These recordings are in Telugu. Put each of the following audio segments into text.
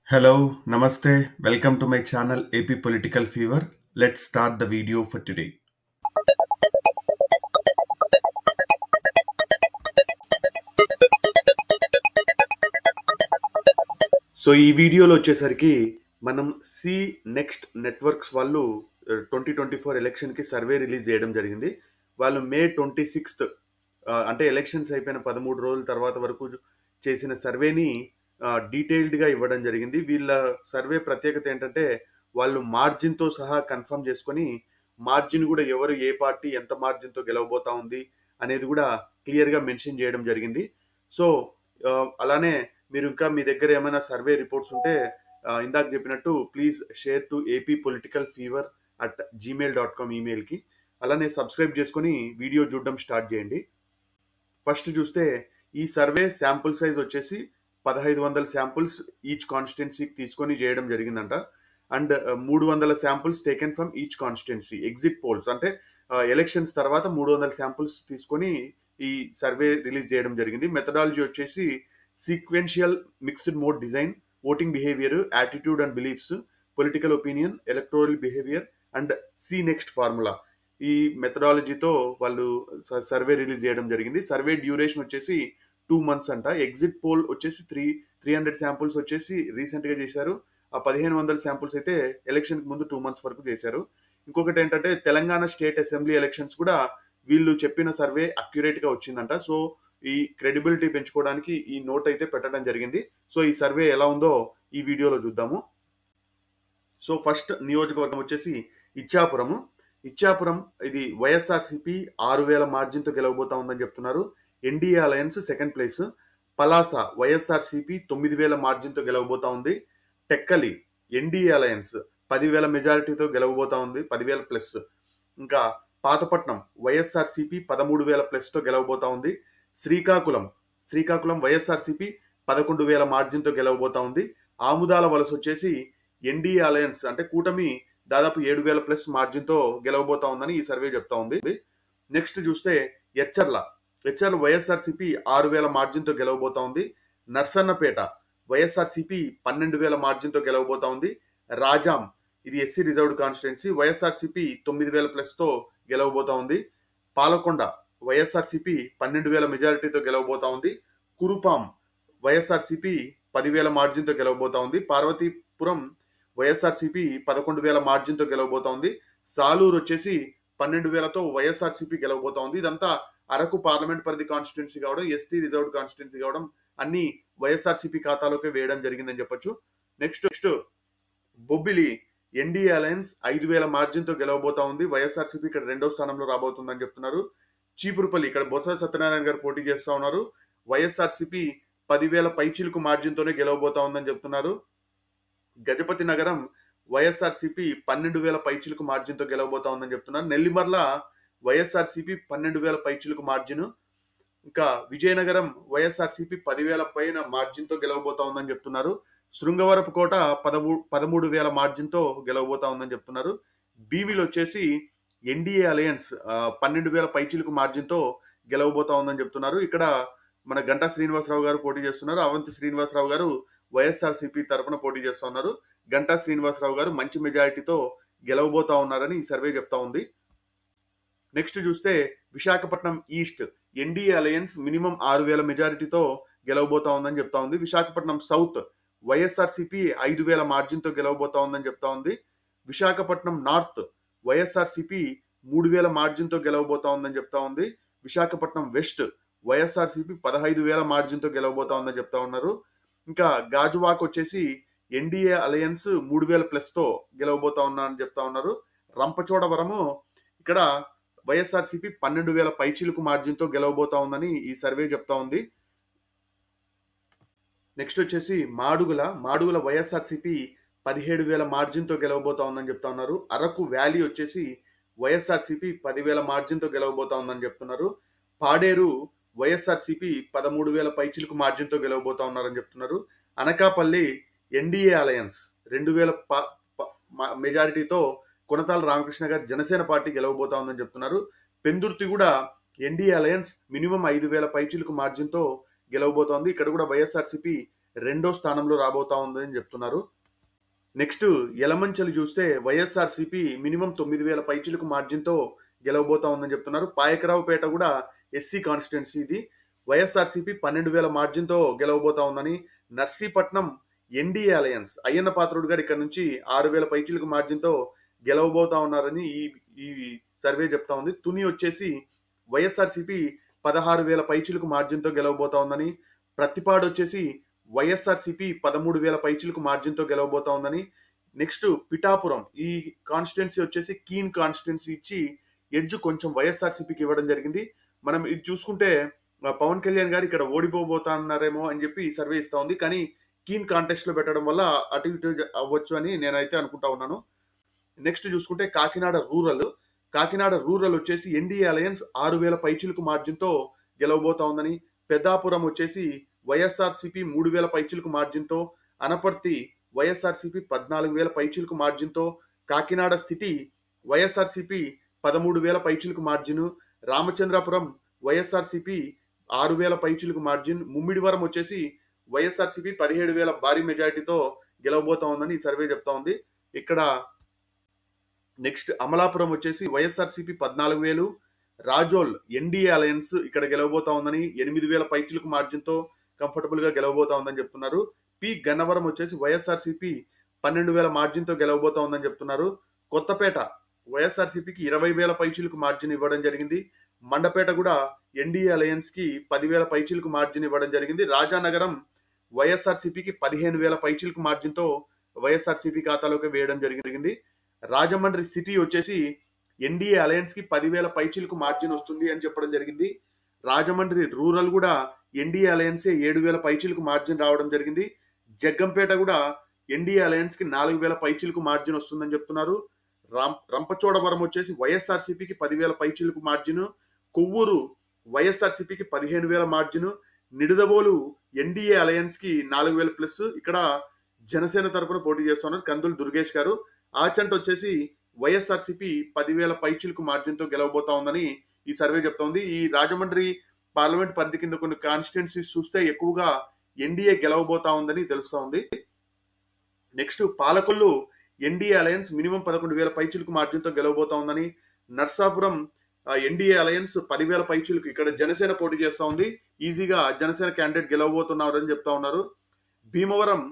Hello, Namaste. Welcome to my channel AP Political Fever. Let's start the video for today. So ఈ వీడియోలో వచ్చేసరికి మనం సి నెక్స్ట్ నెట్వర్క్స్ వాళ్ళు 2024 ఎలక్షన్కి సర్వే రిలీజ్ చేయడం జరిగింది. వాళ్ళు మే 26th అంటే ఎలక్షన్స్ అయిపోయిన 13 రోజుల తర్వాత వరకు చేసిన సర్వేని డీటెయిల్డ్గా ఇవ్వడం జరిగింది. వీళ్ళ సర్వే ప్రత్యేకత ఏంటంటే వాళ్ళు మార్జిన్తో సహా కన్ఫర్మ్ చేసుకొని మార్జిన్ కూడా ఎవరు ఏ పార్టీ ఎంత మార్జిన్తో గెలవబోతా ఉంది అనేది కూడా క్లియర్గా మెన్షన్ చేయడం జరిగింది. సో అలానే మీరు ఇంకా మీ దగ్గర ఏమైనా సర్వే రిపోర్ట్స్ ఉంటే ఇందాక చెప్పినట్టు ప్లీజ్ షేర్ టు appoliticalfever@gmail.com ఈమెయిల్కి. అలానే సబ్స్క్రైబ్ చేసుకొని వీడియో చూడడం స్టార్ట్ చేయండి. ఫస్ట్ చూస్తే ఈ సర్వే శాంపుల్ సైజ్ వచ్చేసి 1500 శాంపుల్స్ ఈచ్ కాన్స్టిట్యున్సీకి తీసుకొని చేయడం జరిగిందంట. And 300 samples taken from each constituency. Exit polls అంటే ఎలక్షన్స్ తర్వాత 300 శాంపుల్స్ తీసుకొని ఈ సర్వే రిలీజ్ చేయడం జరిగింది. మెథడాలజీ వచ్చేసి sequential mixed mode design, voting behaviour, attitude and beliefs, political opinion, electoral behaviour and C next formula. ఈ మెథడాలజీతో వాళ్ళు సర్వే రిలీజ్ చేయడం జరిగింది. సర్వే డ్యూరేషన్ వచ్చేసి 2 months అంట. ఎగ్జిట్ పోల్ వచ్చేసి 300 శాంపుల్స్ వచ్చేసి రీసెంట్గా చేశారు. ఆ 1500 శాంపుల్స్ అయితే ఎలక్షన్కి ముందు 2 months వరకు చేశారు. ఇంకొకటి ఏంటంటే తెలంగాణ స్టేట్ అసెంబ్లీ ఎలక్షన్స్ కూడా వీళ్ళు చెప్పిన సర్వే అక్యురేట్గా వచ్చిందంట. సో ఈ క్రెడిబిలిటీ పెంచుకోవడానికి ఈ నోట్ అయితే పెట్టడం జరిగింది. సో ఈ సర్వే ఎలా ఉందో ఈ వీడియోలో చూద్దాము. సో ఫస్ట్ నియోజకవర్గం వచ్చేసి ఇచ్చాపురము. ఇచ్చాపురం ఇది వైఎస్ఆర్సీపీ 6000 మార్జిన్తో గెలవబోతా ఉందని చెప్తున్నారు. NDA alliance second place. Palasa YSRCP 9000 మార్జిన్తో గెలవబోతా ఉంది. టెక్కలి ఎన్డీఏ అలయన్స్ 10,000 మెజారిటీతో గెలవబోతా ఉంది, 10,000 ప్లస్. ఇంకా పాతపట్నం వైఎస్ఆర్సీపీ 13,000 ప్లస్తో గెలవబోతా ఉంది. శ్రీకాకుళం వైఎస్ఆర్సీపీ 11,000 మార్జిన్తో గెలవబోతా ఉంది. ఆముదాల వలస వచ్చేసి ఎన్డీఏ అలయన్స్ అంటే కూటమి దాదాపు 7,000 ప్లస్ మార్జిన్తో గెలవబోతా ఉందని ఈ సర్వే చెప్తా ఉంది. నెక్స్ట్ చూస్తే ఎచ్చర్ల వైఎస్ఆర్సీపీ 6,000 మార్జిన్తో గెలవబోతా ఉంది. నర్సన్నపేట వైఎస్ఆర్సీపీ 12,000 మార్జిన్తో గెలవబోతా ఉంది. రాజాం ఇది ఎస్సీ రిజర్వ్డ్ కాన్స్టిట్యున్సీ, వైఎస్ఆర్సీపీ 9,000 ప్లస్తో గెలవబోతా ఉంది. పాలకొండ వైఎస్ఆర్సీపీ 12,000 మెజారిటీతో గెలవబోతా ఉంది. కురుపాం వైఎస్ఆర్సీపీ 10,000 మార్జిన్తో గెలవబోతా ఉంది. పార్వతీపురం వైఎస్ఆర్సీపీ 11,000 మార్జిన్తో గెలవబోతా ఉంది. సాలూరు వచ్చేసి 12,000తో వైఎస్ఆర్సీపీ గెలవబోతా ఉంది. ఇదంతా అరకు పార్లమెంట్ పరిధి కాన్స్టిట్యున్సీ కావడం, ఎస్టీ రిజర్వ్డ్ కాన్స్టిట్యున్సీ కావడం అన్ని వైఎస్ఆర్సీపీ ఖాతాలోకి వేయడం జరిగిందని చెప్పొచ్చు. నెక్స్ట్ బొబ్బిలి ఎన్డీఏ అలయన్స్ 5,000 మార్జిన్తో గెలవబోతా ఉంది. వైఎస్ఆర్సీపీ ఇక్కడ 2వ స్థానంలో రాబోతుందని చెప్తున్నారు. చీపురుపల్లి ఇక్కడ బొత్స సత్యనారాయణ గారు పోటీ చేస్తా ఉన్నారు. వైఎస్ఆర్సీపీ 10,000 పైచిలుకు మార్జిన్తోనే గెలవబోతా ఉందని చెప్తున్నారు. గజపతి నగరం వైఎస్ఆర్సీపీ 12,000 పైచిలుకు మార్జిన్తో గెలవబోతా ఉందని చెప్తున్నారు. నెల్లిమర్ల వైఎస్ఆర్సీపీ 12,000 పైచిలుకు మార్జిన్. ఇంకా విజయనగరం వైఎస్ఆర్సీపీ 10,000 పైన మార్జిన్తో గెలవబోతా ఉందని చెప్తున్నారు. శృంగవరపుకోట 13,000 మార్జిన్తో గెలవబోతా ఉందని చెప్తున్నారు. బీవీలు వచ్చేసి ఎన్డీఏ అలయన్స్ 12,000 పైచిలుకు మార్జిన్తో గెలవబోతా ఉందని చెప్తున్నారు. ఇక్కడ మన గంటా శ్రీనివాసరావు గారు పోటీ చేస్తున్నారు. అవంతి శ్రీనివాసరావు గారు వైఎస్ఆర్సీపీ తరఫున పోటీ చేస్తూ ఉన్నారు. గంటా శ్రీనివాసరావు గారు మంచి మెజారిటీతో గెలవబోతా ఉన్నారని ఈ సర్వే చెప్తా ఉంది. నెక్స్ట్ చూస్తే Visakhapatnam east NDA alliance minimum 6,000 మెజారిటీతో గెలవబోతా ఉందని చెప్తా ఉంది. విశాఖపట్నం సౌత్ వైఎస్ఆర్సీపీ 5,000 మార్జిన్తో గెలవబోతా ఉందని చెప్తా ఉంది. విశాఖపట్నం నార్త్ వైఎస్ఆర్సీపీ 3,000 మార్జిన్తో గెలవబోతా ఉందని చెప్తా ఉంది. విశాఖపట్నం వెస్ట్ వైఎస్ఆర్సీపీ 15,000 మార్జిన్తో గెలవబోతా ఉందని చెప్తా ఉన్నారు. ఇంకా గాజువాక్ వచ్చేసి ఎన్డీఏ అలయన్స్ 3,000 ప్లస్తో గెలవబోతా ఉన్నారని చెప్తా ఉన్నారు. రంపచోడవరము ఇక్కడ వైఎస్ఆర్సీపీ 12,000 పైచిలుకు మార్జిన్తో గెలవబోతా ఉందని ఈ సర్వే చెప్తా ఉంది. నెక్స్ట్ వచ్చేసి మాడుగుల వైఎస్ఆర్సీపీ 17,000 మార్జిన్తో గెలవబోతా ఉందని చెప్తా ఉన్నారు. అరకు వ్యాలీ వచ్చేసి వైఎస్ఆర్సీపీ 10,000 మార్జిన్తో గెలవబోతా ఉందని చెప్తున్నారు. పాడేరు వైఎస్ఆర్సీపీ 13,000 పైచిలుకు మార్జిన్తో గెలవబోతా ఉన్నారని చెప్తున్నారు. అనకాపల్లి ఎన్డీఏ అలయన్స్ 2,000 మెజారిటీతో కొనతాల రామకృష్ణ గారు జనసేన పార్టీ గెలవబోతా ఉందని చెప్తున్నారు. పెందుర్తి కూడా ఎన్డీఏ అలయన్స్ మినిమం 5,000 పైచిలుకు మార్జిన్తో గెలవబోతోంది. ఇక్కడ కూడా వైఎస్ఆర్సీపీ రెండో స్థానంలో రాబోతా ఉందని చెప్తున్నారు. నెక్స్ట్ యలమంచిలి చూస్తే వైఎస్ఆర్సీపీ మినిమం 9,000 పైచిలకు మార్జిన్‌తో గెలవబోతా ఉందని చెప్తున్నారు. పాయకరావుపేట కూడా ఎస్సీ కాన్స్టిట్యుయెన్సీ ఇది. వైఎస్ఆర్సీపీ 12,000 మార్జిన్‌తో గెలవబోతా ఉందని. నర్సీపట్నం ఎన్డీఏ అలయన్స్ అయ్యన్న పాత్రుడు గారు ఇక్కడ నుంచి 6,000 పైచిలకు మార్జిన్‌తో గెలవబోతా ఉన్నారని ఈ సర్వే చెప్తా ఉంది. తుని వచ్చేసి వైఎస్ఆర్సీపీ 16,000 పైచిలకు మార్జిన్‌తో గెలవబోతా ఉందని. ప్రత్తిపాడు వచ్చేసి వైఎస్ఆర్సీపీ 13,000 పైచిలకు మార్జిన్‌తో గెలవబోతా ఉందని. నెక్స్ట్ పిఠాపురం ఈ కాన్స్టిట్యుయెన్సీ వచ్చేసి కీన్ కాన్స్టిట్యుయెన్సీ ఇచ్చి ఎడ్జ్ కొంచెం వైఎస్ఆర్సీపీకి ఇవ్వడం జరిగింది. మనం ఇది చూసుకుంటే పవన్ కళ్యాణ్ గారు ఇక్కడ ఓడిపోబోతున్నారేమో అని చెప్పి ఈ సర్వే ఇస్తా ఉంది. కానీ కీన్ కాంటెస్ట్‌లో పెట్టడం వల్ల అటు ఇటు అవ్వచ్చు అని నేనైతే అనుకుంటా ఉన్నాను. నెక్స్ట్ చూసుకుంటే కాకినాడ రూరల్ వచ్చేసి ఎన్డీఏ అలయన్స్ 6,000 పైచిలకు మార్జిన్‌తో గెలవబోతా ఉందని. పెద్దాపురం వచ్చేసి వైఎస్ఆర్సీపీ 3,000 పైచిలకు మార్జిన్‌తో, అనపర్తి వైఎస్ఆర్సీపీ 14,000 పైచిలకు మార్జిన్‌తో, కాకినాడ సిటీ వైఎస్ఆర్సీపీ 13,000 పైచిలకు మార్జిన్, రామచంద్రాపురం వైఎస్ఆర్సీపీ 6,000 పైచిలకు మార్జిన్, ముమ్మిడివరం వచ్చేసి వైఎస్ఆర్సీపీ 17,000 భారీ మెజారిటీతో గెలవబోతా ఉందని ఈ సర్వే చెప్తా ఉంది. ఇక్కడ నెక్స్ట్ అమలాపురం వచ్చేసి వైఎస్ఆర్సీపీ 14,000, రాజోల్ ఎన్డీఏ అలయన్స్ ఇక్కడ గెలవబోతా ఉందని 8,000 పైచిలకు మార్జిన్‌తో కంఫర్టబుల్ గా గెలవబోతా ఉందని చెప్తున్నారు. పి గన్నవరం వచ్చేసి వైఎస్ఆర్సీపీ 12,000 మార్జిన్‌తో గెలవబోతా ఉందని చెప్తున్నారు. కొత్తపేట వైఎస్ఆర్సీపీకి 20,000 పైచిలకు మార్జిన్ ఇవ్వడం జరిగింది. మండపేట కూడా ఎన్డీఏ అలయన్స్ కి 10,000 పైచిలకు మార్జిన్ ఇవ్వడం జరిగింది. రాజానగరం వైఎస్ఆర్సీపీకి 15,000 పైచిలకు మార్జిన్‌తో వైఎస్ఆర్సీపీ ఖాతాలోకి వేయడం జరిగింది. రాజమండ్రి సిటీ వచ్చేసి ఎన్డీఏ అలయన్స్ కి 10,000 పైచిలకు మార్జిన్ వస్తుంది అని చెప్పడం జరిగింది. రాజమండ్రి రూరల్ కూడా ఎన్డీఏ అలయన్సే 7,000 పైచిలకు మార్జిన్ రావడం జరిగింది. జగ్గంపేట కూడా ఎన్డీఏ అలయన్స్ కి 4,000 పైచిలకు మార్జిన్ వస్తుందని చెప్తున్నారు. రంపచోడవరం వచ్చేసి వైఎస్ఆర్సీపీకి 10,000 పైచిలకు మార్జిన్, కొవ్వూరు వైఎస్ఆర్సీపీకి 15,000 మార్జిన్, నిడదవోలు ఎన్డీఏ అలయన్స్ కి 4,000 ప్లస్. ఇక్కడ జనసేన తరపున పోటీ చేస్తున్నారు కందులు దుర్గేష్ గారు. ఆచంట్ వచ్చేసి వైఎస్ఆర్సీపీ 10,000 పైచిలకు మార్జిన్‌తో గెలవబోతా ఉందని ఈ సర్వే చెప్తోంది. ఈ రాజమండ్రి పార్లమెంట్ పరిధి కింద కొన్ని కాన్స్టిట్యుయెన్సీస్ చూస్తే ఎక్కువగా ఎన్డీఏ గెలవబోతా ఉందని తెలుస్తా ఉంది. Next Palakollu NDA alliance minimum 11,000 పైచిలకు మార్జిన్‌తో గెలవబోతా ఉందని. నర్సాపురం ఎన్డీఏ అలయన్స్ 10,000 పైచిలకు ఇక్కడ జనసేన పోటీ చేస్తా ఉంది. ఈజీగా జనసేన క్యాండిడేట్ గెలవబోతున్నారు అని చెప్తా ఉన్నారు. భీమవరం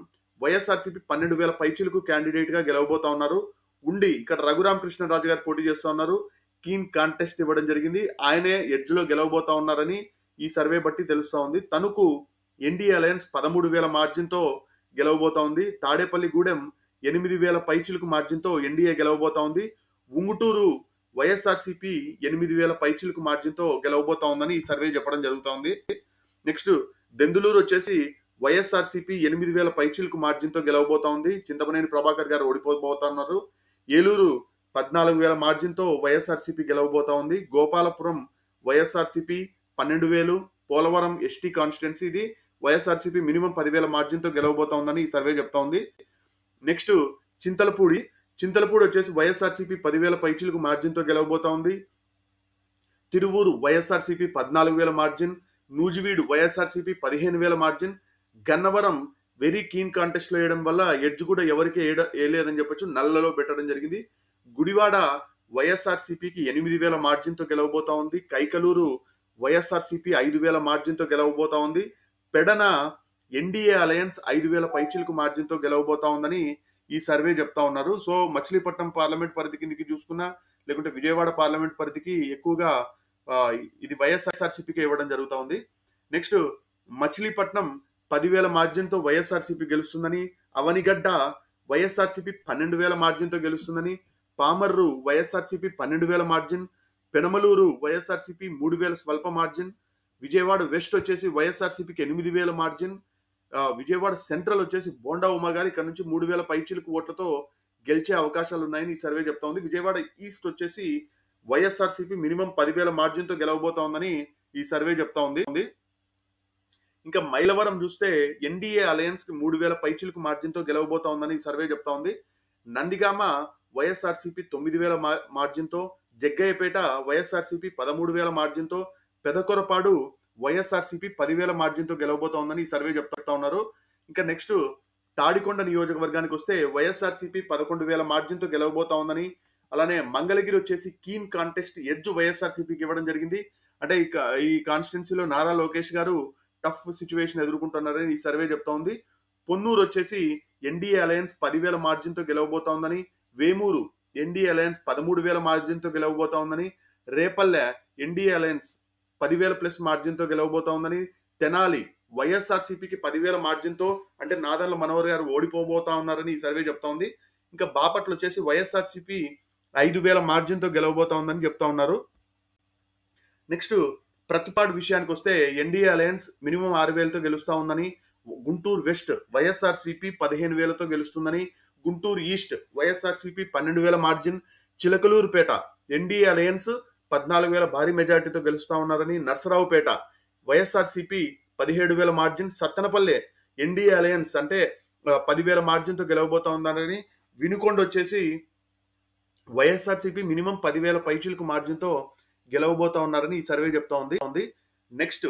వైఎస్ఆర్సీపీ 12,000 పైచిలకు క్యాండిడేట్ గా గెలవబోతా ఉన్నారు. ఉండి ఇక్కడ రఘురామకృష్ణరాజు గారు పోటీ చేస్తా ఉన్నారు. కీన్ కాంటెస్ట్ ఇవ్వడం జరిగింది. ఆయనే ఎడ్జ్ లో గెలవబోతా ఉన్నారని ఈ సర్వే బట్టి తెలుస్తా ఉంది. తణుకు ఎన్డీఏ అలయన్స్ 13,000 మార్జిన్‌తో గెలవబోతా ఉంది. తాడేపల్లిగూడెం 8,000 పైచిలకు మార్జిన్‌తో ఎన్డీఏ గెలవబోతా ఉంది. ఉంగుటూరు వైఎస్ఆర్సీపీ 8,000 పైచిలకు మార్జిన్‌తో గెలవబోతా ఉందని ఈ సర్వే చెప్పడం జరుగుతా ఉంది. నెక్స్ట్ దెందులూరు వచ్చేసి వైఎస్ఆర్సీపీ 8,000 పైచిలకు మార్జిన్‌తో గెలవబోతా ఉంది. చింతమనేని ప్రభాకర్ గారు ఓడిపోబోతున్నారు. ఏలూరు 14,000 మార్జిన్‌తో వైఎస్ఆర్సీపీ గెలవబోతా ఉంది. గోపాలపురం వైఎస్ఆర్సీపీ 12,000, పోలవరం ఎస్టీ కాన్స్టిట్యుయెన్సీ ఇది వైఎస్ఆర్సీపీ మినిమం 10,000 మార్జిన్‌తో గెలవబోతా ఉందని ఈ సర్వే చెప్తా ఉంది. నెక్స్ట్ చింతలపూడి వచ్చేసి వైఎస్ఆర్సీపీ 10,000 పైచిలకు మార్జిన్‌తో గెలవబోతా ఉంది. Tiruvuru YSRCP 14,000 margin, Nuzvid YSRCP 15,000 margin, Gannavaram very keen contest లో వేయడం వల్ల ఎడ్జ్ కూడా ఎవరికి వేయలేదని చెప్పొచ్చు, నల్లలో పెట్టడం జరిగింది. గుడివాడ వైఎస్ఆర్సీపీకి 8,000 మార్జిన్‌తో గెలవబోతా ఉంది. కైకలూరు వైఎస్ఆర్సీపీ 5,000 మార్జిన్‌తో గెలవబోతా ఉంది. పెడన ఎన్డీఏ అలయన్స్ 5,000 పైచిలకు మార్జిన్‌తో గెలవబోతా ఉందని ఈ సర్వే చెప్తా ఉన్నారు. సో మచిలీపట్నం పార్లమెంట్ పరిధి కిందకి చూసుకున్నా లేకుంటే విజయవాడ పార్లమెంట్ పరిధికి ఎక్కువగా ఇది వైఎస్ఆర్సీపీకి ఇవ్వడం జరుగుతా ఉంది. నెక్స్ట్ మచిలీపట్నం 10,000 మార్జిన్‌తో వైఎస్ఆర్సీపీ గెలుస్తుందని, అవనిగడ్డ వైఎస్ఆర్సీపీ 12,000 మార్జిన్‌తో గెలుస్తుందని, పామర్రు వైఎస్ఆర్సీపీ 12,000 మార్జిన్, పెనమలూరు వైఎస్ఆర్సీపీ 3,000 స్వల్ప మార్జిన్, విజయవాడ వెస్ట్ వచ్చేసి వైఎస్ఆర్సీపీకి 8,000 మార్జిన్, విజయవాడ సెంట్రల్ వచ్చేసి బోండా ఉమా గారు ఇక్కడ నుంచి 3,000 పైచిలకు ఓట్లతో గెలిచే అవకాశాలు ఉన్నాయని ఈ సర్వే చెప్తా ఉంది. విజయవాడ ఈస్ట్ వచ్చేసి వైఎస్ఆర్సీపీ మినిమం 10,000 మార్జిన్‌తో గెలవబోతా ఉందని ఈ సర్వే చెప్తా ఉంది. ఇంకా మైలవరం చూస్తే ఎన్డీఏ అలయన్స్ కి 3,000 పైచిలకు మార్జిన్‌తో గెలవబోతా ఉందని ఈ సర్వే చెప్తా ఉంది. నందిగామ వైఎస్ఆర్సీపీ 9,000 మార్జిన్‌తో, జగ్గయ్యపేట వైఎస్ఆర్సీపీ 13,000 మార్జిన్‌తో, పెదకొరపాడు వైఎస్ఆర్సీపీ 10,000 మార్జిన్‌తో గెలవబోతా ఉందని ఈ సర్వే చెప్తా ఉన్నారు. ఇంకా నెక్స్ట్ తాడికొండ నియోజకవర్గానికి వస్తే వైఎస్ఆర్సీపీ 11,000 మార్జిన్తో గెలవబోతా ఉందని, అలానే మంగళగిరి వచ్చేసి కీన్ కాంటెస్ట్ ఎడ్జ్ వైఎస్ఆర్సీపీకి ఇవ్వడం జరిగింది. అంటే ఈ కాన్స్టిట్యున్సీలో నారా లోకేష్ గారు టఫ్ సిచ్యువేషన్ ఎదుర్కొంటున్నారని ఈ సర్వే చెప్తా ఉంది. పొన్నూరు వచ్చేసి ఎన్డీఏ అలయన్స్ 10,000 మార్జిన్తో గెలవబోతా ఉందని, వేమూరు ఎన్డీఏ అలయన్స్ 13,000 మార్జిన్తో గెలవబోతా ఉందని, రేపల్లె ఎన్డీఏ అలయన్స్ 10,000 ప్లస్ మార్జిన్తో గెలవబోతా ఉందని, తెనాలి వైఎస్ఆర్సీపీకి 10,000 మార్జిన్తో అంటే నాదెండ్ల మనోహర్ గారు ఓడిపోబోతా ఉన్నారని ఈ సర్వే చెప్తా ఉంది. ఇంకా బాపట్ల వచ్చేసి వైఎస్ఆర్సీపీ 5,000 మార్జిన్తో గెలవబోతా ఉందని చెప్తా ఉన్నారు. నెక్స్ట్ ప్రతిపాడు విషయానికి వస్తే ఎన్డీఏ అలయన్స్ మినిమం 6,000తో గెలుస్తా ఉందని, గుంటూరు వెస్ట్ వైఎస్ఆర్సీపీ 15,000తో గెలుస్తుందని, Guntur east YSRCP 12,000 margin, Chilakaluripet NDA alliance 14,000 భారీ మెజార్టీతో గెలుస్తా ఉన్నారని, Narasaraopet YSRCP 17,000 margin, Sattenapalle NDA alliance అంటే 10,000 మార్జిన్తో గెలవబోతా ఉందని, వినుకొండ వచ్చేసి వైఎస్ఆర్సీపీ మినిమం 10,000 పైచిలకు మార్జిన్తో గెలవబోతా ఉన్నారని ఈ సర్వే చెప్తా ఉంది. Next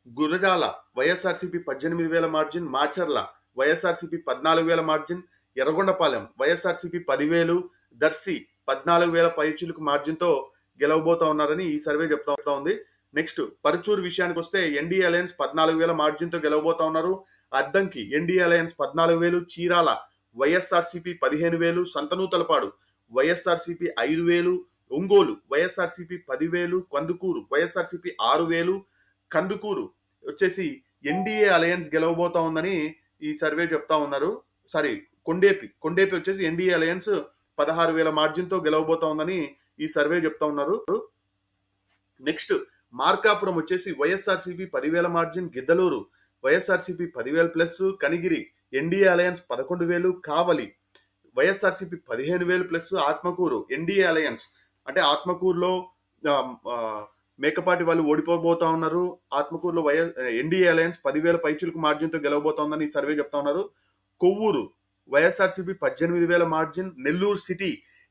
Gurajala YSRCP 18,000 margin, Macherla YSRCP 14,000 margin, Yerragondapalem YSRCP 10,000, Darsi 14,000 పైచిలకు మార్జిన్తో గెలవబోతా ఉన్నారని ఈ సర్వే చెప్తా ఉంది. నెక్స్ట్ పరుచూరు విషయానికి వస్తే ఎన్డీఏ అలయన్స్ 14,000 మార్జిన్తో గెలవబోతా ఉన్నారు. అద్దంకి ఎన్డీఏ అలయన్స్ 14,000, చీరాల వైఎస్ఆర్సీపీ 15,000, సంతనూతలపాడు వైఎస్ఆర్సీపీ 5,000, ఒంగోలు వైఎస్ఆర్సీపీ 10,000, కందుకూరు వైఎస్ఆర్సీపీ 6,000, కందుకూరు వచ్చేసి ఎన్డీఏ అలయన్స్ గెలవబోతా ఉందని ఈ సర్వే చెప్తా ఉన్నారు. కొండేపి వచ్చేసి ఎన్డీఏ అలయన్స్ 16,000 మార్జిన్తో గెలవబోతా ఉందని ఈ సర్వే చెప్తా ఉన్నారు. నెక్స్ట్ మార్కాపురం వచ్చేసి YSRCP 10,000 margin, Giddalur YSRCP 10,000 plus, Kanigiri NDA alliance 11,000, Kavali YSRCP 15,000 plus, Atmakur NDA alliance అంటే ఆత్మకూరులో మేకపాటి వాళ్ళు ఓడిపోబోతా ఉన్నారు. ఆత్మకూరులో ఎన్డీఏ అలయన్స్ 10,000 పైచిలకు మార్జిన్తో గెలవబోతా ఉందని ఈ సర్వే చెప్తా ఉన్నారు. Kovvur YSRCP 18,000 margin, Nellore city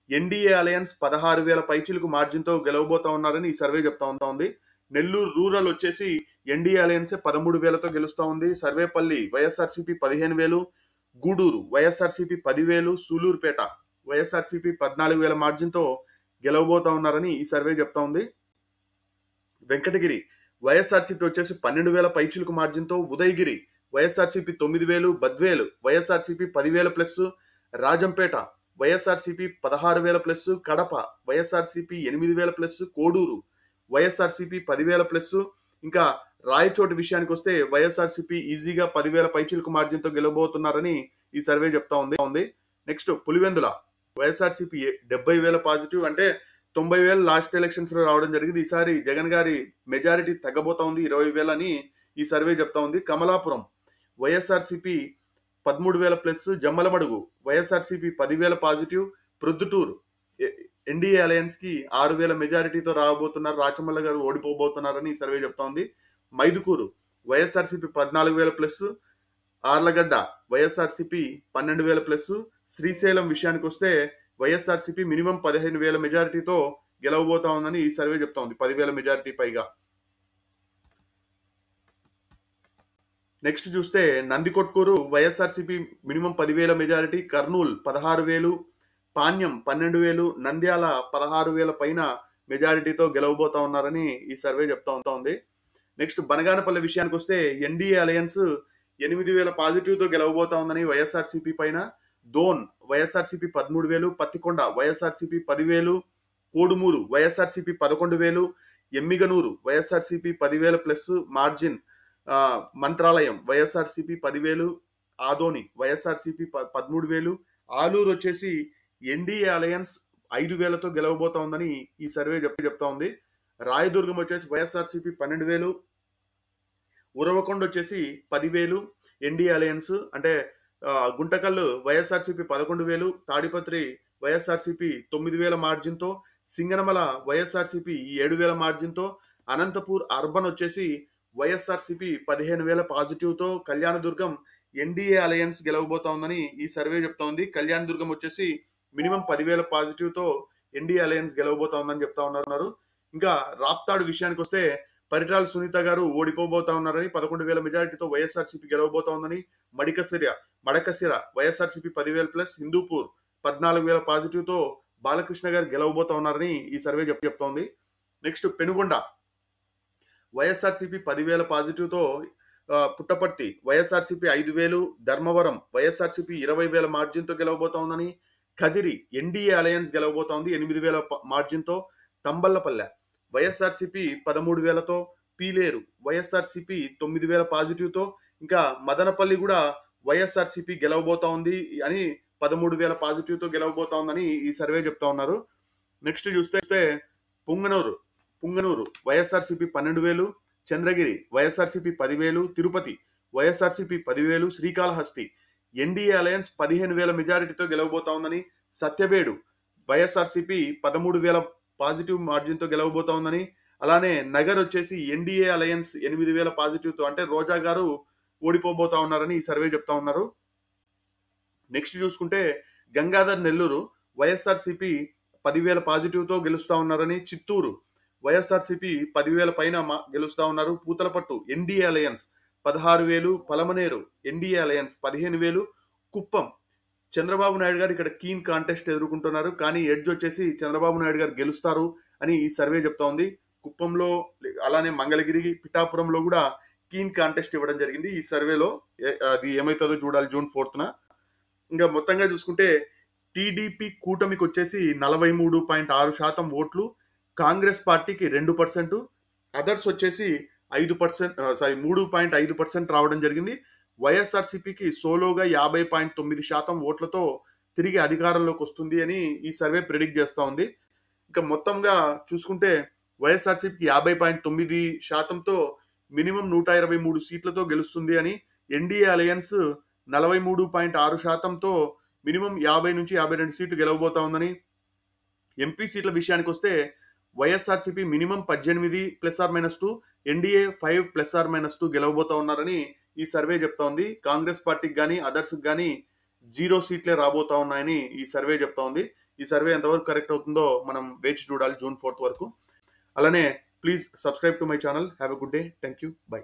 NDA alliance 16,000 పైచిలకు మార్జిన్తో గెలవబోతా ఉన్నారని ఈ సర్వే చెప్తా ఉంది. నెల్లూరు రూరల్ వచ్చేసి ఎన్డీఏ అలయన్సే 13,000తో గెలుస్తా ఉంది. సర్వేపల్లి వైఎస్ఆర్సీపీ 15,000, గూడూరు వైఎస్ఆర్సీపీ 10,000, సూలూరుపేట వైఎస్ఆర్సీపీ 14,000 మార్జిన్తో గెలవబోతా ఉన్నారని ఈ సర్వే చెప్తా ఉంది. వెంకటగిరి వైఎస్ఆర్సీపీ వచ్చేసి 12,000 పైచిలకు మార్జిన్తో, Udayagiri YSRCP 9,000, Badvel YSRCP 10,000 plus, Rajampet YSRCP 16,000 plus, Kadapa YSRCP 8,000 plus, Kodur YSRCP 10,000 plus. ఇంకా రాయచోటి విషయానికి వస్తే వైఎస్ఆర్సీపీ ఈజీగా 10,000 పైచిలకు మార్జిన్తో గెలవబోతున్నారని ఈ సర్వే చెప్తా ఉంది. నెక్స్ట్ పులివెందుల వైఎస్ఆర్సీపీ 70,000 పాజిటివ్ అంటే 90,000 లాస్ట్ ఎలక్షన్స్ లో రావడం జరిగింది. ఈసారి జగన్ గారి మెజారిటీ తగ్గబోతా ఉంది 20,000 అని ఈ సర్వే చెప్తా ఉంది. Kamalapuram YSRCP 13,000 plus, Jammalamadugu YSRCP 10,000 positive, Proddatur NDA alliance కి 6,000 మెజారిటీతో రాబోతున్నారు. రాచమల్ల గారు ఓడిపోబోతున్నారని ఈ సర్వే చెప్తా ఉంది. మైదుకూరు వైఎస్ఆర్సీపీ 14,000 ప్లస్, ఆర్లగడ్డ వైఎస్ఆర్సీపీ 12,000 ప్లస్, శ్రీశైలం విషయానికి వస్తే వైఎస్ఆర్సీపీ మినిమం 15,000 మెజారిటీతో గెలవబోతా ఉందని ఈ సర్వే చెప్తా ఉంది, 10,000 మెజారిటీ పైగా. నెక్స్ట్ చూస్తే నందికొట్కూరు వైఎస్ఆర్సీపీ మినిమం 10,000 మెజారిటీ, కర్నూలు 16,000, పాణ్యం 12,000, నంద్యాల 16,000 పైన మెజారిటీతో గెలవబోతా ఉన్నారని ఈ సర్వే చెప్తా ఉంది. నెక్స్ట్ బనగానపల్లి విషయానికి వస్తే ఎన్డీఏ అలయన్స్ 8,000 పాజిటివ్తో గెలవబోతా ఉందని వైఎస్ఆర్సీపీ పైన, దోన్ వైఎస్ఆర్సీపీ 13,000, పత్తికొండ వైఎస్ఆర్సీపీ 10,000, కోడుమూరు వైఎస్ఆర్సీపీ 11,000, ఎమ్మిగనూరు వైఎస్ఆర్సీపీ 10,000 ప్లస్ మార్జిన్, మంత్రాలయం వైఎస్ఆర్సీపీ 10,000, ఆదోని వైఎస్ఆర్సీపీ 13,000, ఆలూరు వచ్చేసి ఎన్డీఏ అలయన్స్ 5,000తో గెలవబోతా ఉందని ఈ సర్వే చెప్తా ఉంది. రాయదుర్గం వచ్చేసి వైఎస్ఆర్సీపీ 12,000, ఉరవకొండ వచ్చేసి 10,000 ఎన్డీఏ అలయన్స్ అంటే, గుంటకల్లు వైఎస్ఆర్సీపీ 11,000, తాడిపత్రి వైఎస్ఆర్సీపీ 9,000 మార్జిన్తో, సింగనమల వైఎస్ఆర్సీపీ 7,000 మార్జిన్తో, అనంతపూర్ అర్బన్ వచ్చేసి వైఎస్ఆర్సీపీ 15,000 పాజిటివ్తో, కళ్యాణదుర్గం ఎన్డీఏ అలయన్స్ గెలవబోతా ఉందని ఈ సర్వే చెప్తా ఉంది. కళ్యాణదుర్గం వచ్చేసి మినిమం 10,000 పాజిటివ్తో ఎన్డీఏ అలయన్స్ గెలవబోతా ఉందని చెప్తా ఉన్నారు. ఇంకా రాప్తాడు విషయానికి వస్తే పరిటాల సునీత గారు ఓడిపోబోతా ఉన్నారని 11,000 మెజారిటీతో వైఎస్ఆర్సీపీ గెలవబోతా ఉందని, మడకసిర వైఎస్ఆర్సీపీ 10,000 ప్లస్, హిందూపూర్ 14,000 పాజిటివ్తో బాలకృష్ణ గారు గెలవబోతా ఉన్నారని ఈ సర్వే చెప్తోంది. నెక్స్ట్ పెనుగొండ వైఎస్ఆర్సీపీ 10,000 పాజిటివ్తో పుట్టపర్తి వైఎస్ఆర్సీపీ 5,000, ధర్మవరం వైఎస్ఆర్సీపీ 20,000 మార్జిన్తో గెలవబోతా ఉందని, కదిరి ఎన్డీఏ అలయన్స్ గెలవబోతా ఉంది 8,000 మార్జిన్తో, తంబల్లపల్లె వైఎస్ఆర్సీపీ 13,000తో, పీలేరు వైఎస్ఆర్సీపీ 9,000 పాజిటివ్తో, ఇంకా మదనపల్లి కూడా వైఎస్ఆర్సీపీ గెలవబోతా ఉంది అని 13,000 పాజిటివ్తో గెలవబోతా ఉందని ఈ సర్వే చెప్తా ఉన్నారు. నెక్స్ట్ చూస్తే పుంగనూరు వైఎస్ఆర్సీపీ 12,000, చంద్రగిరి వైఎస్ఆర్సీపీ 10,000, తిరుపతి వైఎస్ఆర్సీపీ 10,000, శ్రీకాళహస్తి ఎన్డీఏ అలయన్స్ 15,000 మెజారిటీతో గెలవబోతా ఉందని, సత్యవేడు వైఎస్ఆర్సీపీ 13,000 పాజిటివ్ మార్జిన్తో గెలవబోతా ఉందని, అలానే నగర్ వచ్చేసి ఎన్డీఏ అలయన్స్ 8,000 పాజిటివ్తో, అంటే రోజా గారు ఓడిపోబోతా ఉన్నారని ఈ సర్వే చెప్తా ఉన్నారు. నెక్స్ట్ చూసుకుంటే గంగాధర్ నెల్లూరు వైఎస్ఆర్సీపీ 10,000 పాజిటివ్తో గెలుస్తా ఉన్నారని, చిత్తూరు వైఎస్ఆర్సీపీ 10,000 పైన గెలుస్తా ఉన్నారు, Puthalapattu NDA alliance 16,000, Palamaneru NDA alliance 15,000, Kuppam Chandrababu Naidu garu ఇక్కడ కీన్ కాంటెస్ట్ ఎదుర్కొంటున్నారు, కానీ ఎడ్జ్ వచ్చేసి చంద్రబాబు నాయుడు గారు గెలుస్తారు అని ఈ సర్వే చెప్తా ఉంది. కుప్పంలో అలానే మంగళగిరి, పిఠాపురంలో కూడా కీన్ కాంటెస్ట్ ఇవ్వడం జరిగింది ఈ సర్వేలో. అది ఏమవుతుందో చూడాలి జూన్ 4న. ఇంకా మొత్తంగా చూసుకుంటే టీడీపీ కూటమికి వచ్చేసి 43.6% ఓట్లు, కాంగ్రెస్ పార్టీకి 2%, అదర్స్ వచ్చేసి 3.5% రావడం జరిగింది. వైఎస్ఆర్సీపీకి సోలోగా 50.9% ఓట్లతో తిరిగి అధికారంలోకి వస్తుంది అని ఈ సర్వే ప్రిడిక్ట్ చేస్తూ ఉంది. ఇంకా మొత్తంగా చూసుకుంటే వైఎస్ఆర్సీపీకి 50.9%తో మినిమం 123 సీట్లతో గెలుస్తుంది అని, ఎన్డీఏ అలయన్స్ 43.6%తో మినిమం 50 నుంచి 52 సీట్లు గెలవబోతా ఉందని, ఎంపీ సీట్ల విషయానికి వస్తే వైఎస్ఆర్సీపీ మినిమం 18 +-2, ఎన్డీఏ 5 +-2 గెలవబోతా ఉన్నారని ఈ సర్వే చెప్తా ఉంది. కాంగ్రెస్ పార్టీకి కానీ అదర్స్కి కానీ 0 సీట్లే రాబోతా ఉన్నాయని ఈ సర్వే చెప్తా ఉంది. ఈ సర్వే ఎంతవరకు కరెక్ట్ అవుతుందో మనం వేచి చూడాలి జూన్ 4 వరకు. అలానే please subscribe to my channel. Have a good day. Thank you. By.